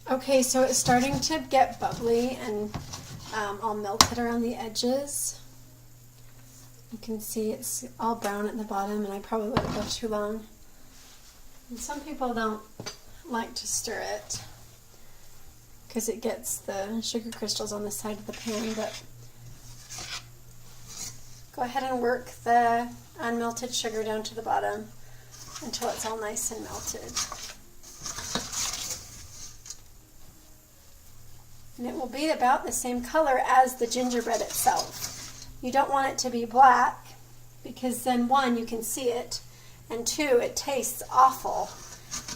Okay, so it's starting to get bubbly and all melted around the edges. You can see it's all brown at the bottom, and I probably let it go too long. And some people don't like to stir it because it gets the sugar crystals on the side of the pan, but go ahead and work the unmelted sugar down to the bottom until it's all nice and melted. And it will be about the same color as the gingerbread itself. You don't want it to be black because then one, you can see it, and two, it tastes awful.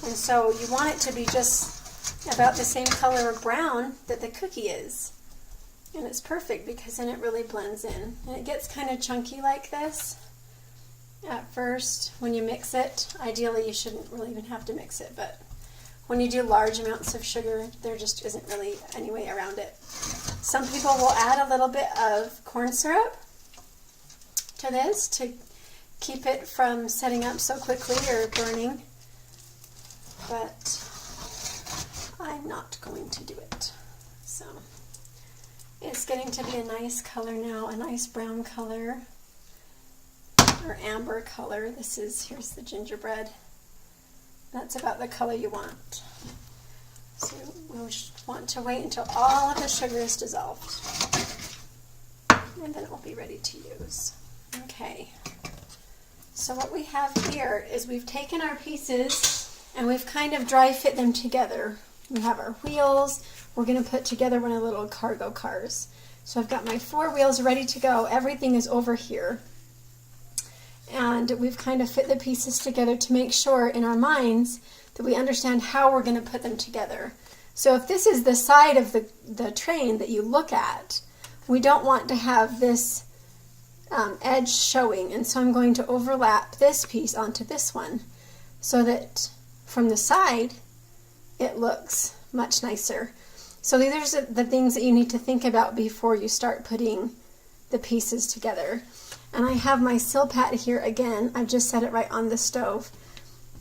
And so you want it to be just about the same color of brown that the cookie is. And it's perfect because then it really blends in. And it gets kind of chunky like this at first when you mix it. Ideally, you shouldn't really even have to mix it, but when you do large amounts of sugar, there just isn't really any way around it. Some people will add a little bit of corn syrup to this to keep it from setting up so quickly or burning, but I'm not going to do it. So it's getting to be a nice color now, a nice brown color or amber color. Here's the gingerbread. That's about the color you want. So we'll want to wait until all of the sugar is dissolved, and then it will be ready to use. Okay, so what we have here is we've taken our pieces and we've kind of dry fit them together. We have our wheels. We're going to put together one of the little cargo cars. So I've got my 4 wheels ready to go. Everything is over here. And we've kind of fit the pieces together to make sure in our minds that we understand how we're going to put them together. So if this is the side of the train that you look at, we don't want to have this edge showing. And so I'm going to overlap this piece onto this one so that from the side it looks much nicer. So these are the things that you need to think about before you start putting the pieces together. And I have my Silpat here again. I've just set it right on the stove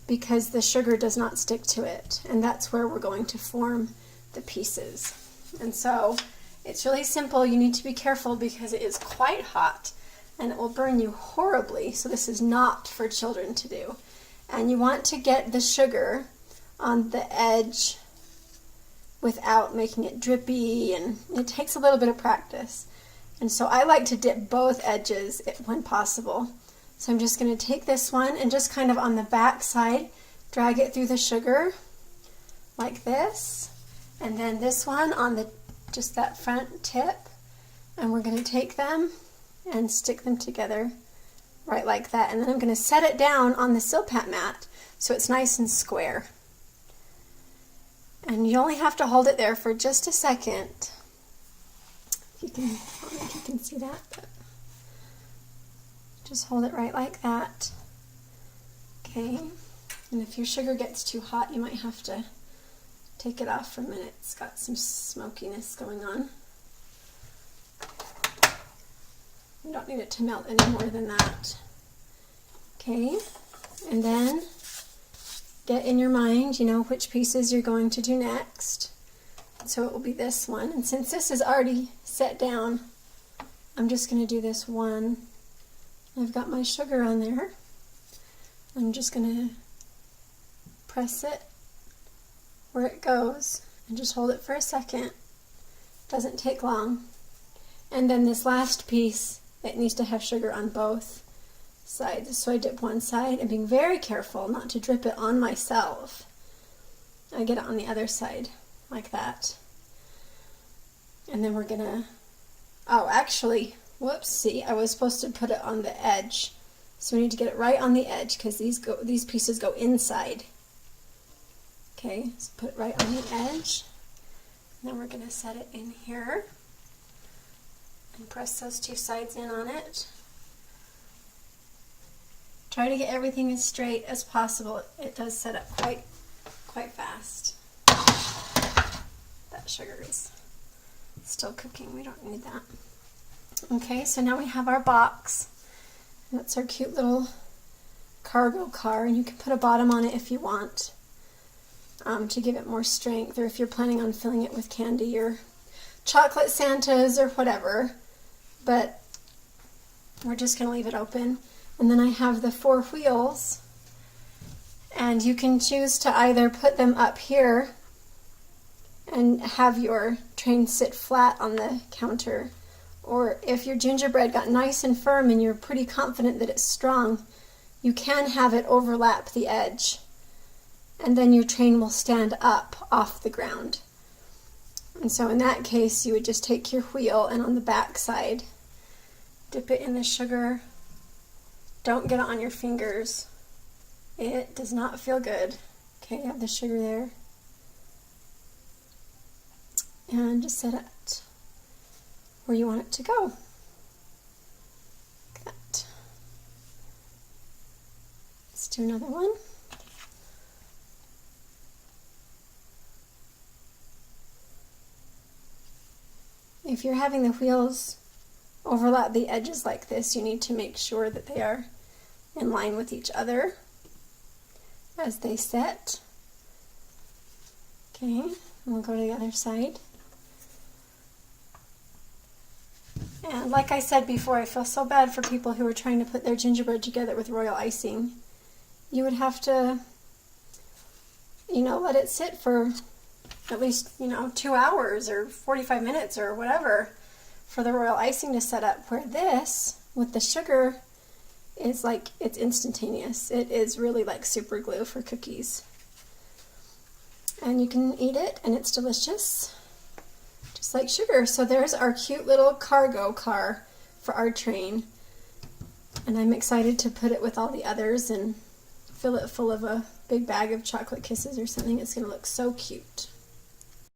because the sugar does not stick to it. And that's where we're going to form the pieces. And so it's really simple. You need to be careful because it is quite hot and it will burn you horribly. So this is not for children to do. And you want to get the sugar on the edge without making it drippy, and it takes a little bit of practice. And so I like to dip both edges when possible. So I'm just going to take this one and just kind of on the back side, drag it through the sugar like this. And then this one on just that front tip. And we're going to take them and stick them together right like that. And then I'm going to set it down on the Silpat mat so it's nice and square. And you only have to hold it there for just a second. I don't know if you can see that, but just hold it right like that. Okay, and if your sugar gets too hot, you might have to take it off for a minute. It's got some smokiness going on. You don't need it to melt any more than that. Okay, and then get in your mind, which pieces you're going to do next. So it will be this one, and since this is already set down, I'm just going to do this one. I've got my sugar on there. I'm just going to press it where it goes and just hold it for a second. Doesn't take long. And then this last piece, it needs to have sugar on both sides. So I dip one side and being very careful not to drip it on myself. I get it on the other side like that. And then we're gonna, whoopsie, I was supposed to put it on the edge. So we need to get it right on the edge because these pieces go inside. Okay, so put it right on the edge. And then we're gonna set it in here and press those two sides in on it. Try to get everything as straight as possible. It does set up quite fast. That sugar is still cooking. We don't need that. Okay, so now we have our box. That's our cute little cargo car, and you can put a bottom on it if you want. to give it more strength, or if you're planning on filling it with candy or chocolate Santas or whatever. But we're just going to leave it open. And then I have the 4 wheels, and you can choose to either put them up here and have your train sit flat on the counter, or if your gingerbread got nice and firm and you're pretty confident that it's strong, you can have it overlap the edge, and then your train will stand up off the ground. And so in that case, you would just take your wheel and on the back side, dip it in the sugar. Don't get it on your fingers. It does not feel good. Okay, you have the sugar there. And just set it where you want it to go. Like that. Let's do another one. If you're having the wheels overlap the edges like this, you need to make sure that they are in line with each other as they set. Okay, and we'll go to the other side. And like I said before, I feel so bad for people who are trying to put their gingerbread together with royal icing. You would have to, let it sit for at least, 2 hours or 45 minutes or whatever for the royal icing to set up, where this, with the sugar, is like, it's instantaneous. It is really like super glue for cookies. And you can eat it, and it's delicious. Just like sugar. So there's our cute little cargo car for our train. And I'm excited to put it with all the others and fill it full of a big bag of chocolate kisses or something. It's going to look so cute.